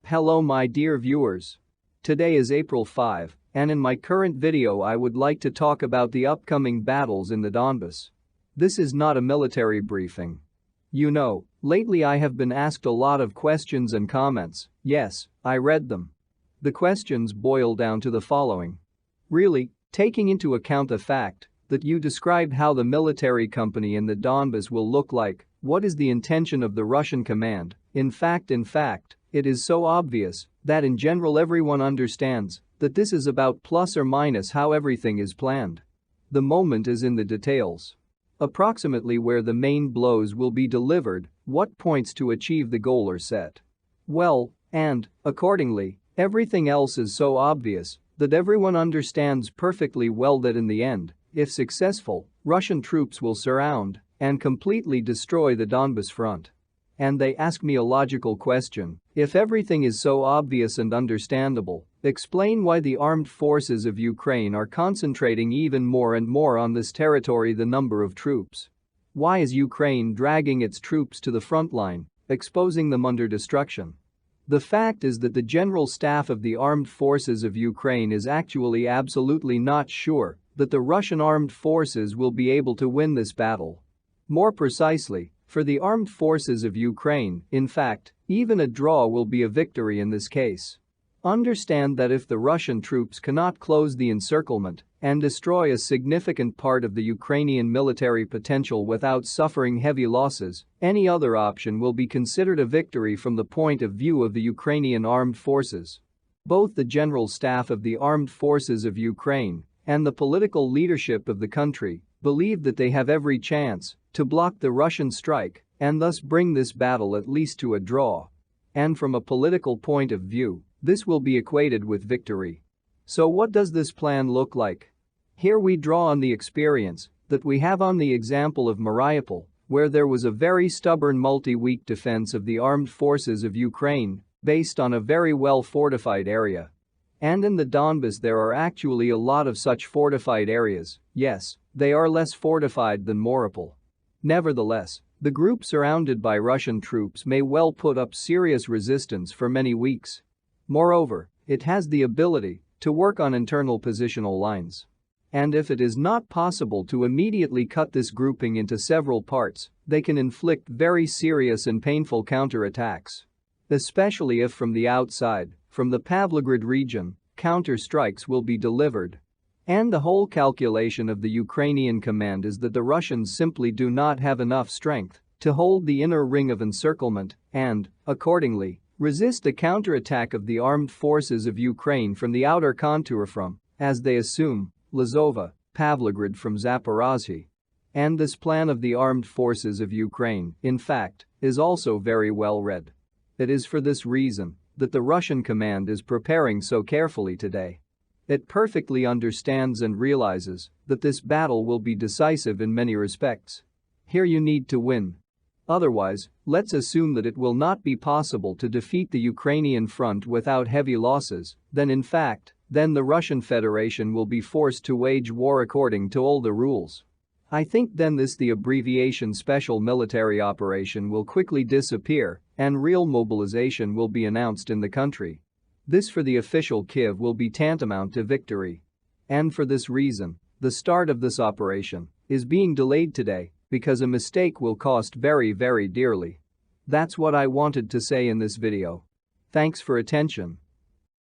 Hello my dear viewers. Today is April 5, and in my current video I would like to talk about the upcoming battles in the Donbass. This is not a military briefing. You know, lately I have been asked a lot of questions and comments. Yes, I read them. The questions boil down to the following. Really, taking into account the fact that you described how the military company in the Donbass will look like, what is the intention of the Russian command? In fact, it is so obvious that in general everyone understands that this is about plus or minus how everything is planned. The moment is in the details. Approximately where the main blows will be delivered, what points to achieve the goal are set. Well, and, accordingly, everything else is so obvious that everyone understands perfectly well that in the end, if successful, Russian troops will surround and completely destroy the Donbass front. And they ask me a logical question: if everything is so obvious and understandable, explain why the armed forces of Ukraine are concentrating even more and more on this territory the number of troops. Why is Ukraine dragging its troops to the front line, exposing them under destruction? The fact is that the General Staff of the Armed Forces of Ukraine is actually absolutely not sure that the Russian armed forces will be able to win this battle. More precisely, for the armed forces of Ukraine, in fact, even a draw will be a victory in this case. Understand that if the Russian troops cannot close the encirclement and destroy a significant part of the Ukrainian military potential without suffering heavy losses, any other option will be considered a victory from the point of view of the Ukrainian armed forces. Both the General Staff of the Armed Forces of Ukraine and the political leadership of the country believe that they have every chance to block the Russian strike and thus bring this battle at least to a draw. And from a political point of view, this will be equated with victory. So what does this plan look like? Here we draw on the experience that we have on the example of Mariupol, where there was a very stubborn multi-week defense of the armed forces of Ukraine based on a very well-fortified area. And in the Donbass there are actually a lot of such fortified areas. Yes, they are less fortified than Mariupol. Nevertheless, the group surrounded by Russian troops may well put up serious resistance for many weeks. Moreover, it has the ability to work on internal positional lines. And if it is not possible to immediately cut this grouping into several parts, they can inflict very serious and painful counterattacks. Especially if from the outside, from the Pavlograd region, counter-strikes will be delivered. And the whole calculation of the Ukrainian command is that the Russians simply do not have enough strength to hold the inner ring of encirclement and, accordingly, resist the counterattack of the armed forces of Ukraine from the outer contour from, as they assume, Lazova, Pavlograd from Zaporozhye. And this plan of the armed forces of Ukraine, in fact, is also very well read. It is for this reason that the Russian command is preparing so carefully today. It perfectly understands and realizes that this battle will be decisive in many respects. Here you need to win. Otherwise, let's assume that it will not be possible to defeat the Ukrainian front without heavy losses, then the Russian Federation will be forced to wage war according to all the rules. I think then the abbreviation Special Military Operation will quickly disappear and real mobilization will be announced in the country. This for the official Kiev will be tantamount to victory. And for this reason, the start of this operation is being delayed today because a mistake will cost very, very dearly. That's what I wanted to say in this video. Thanks for attention.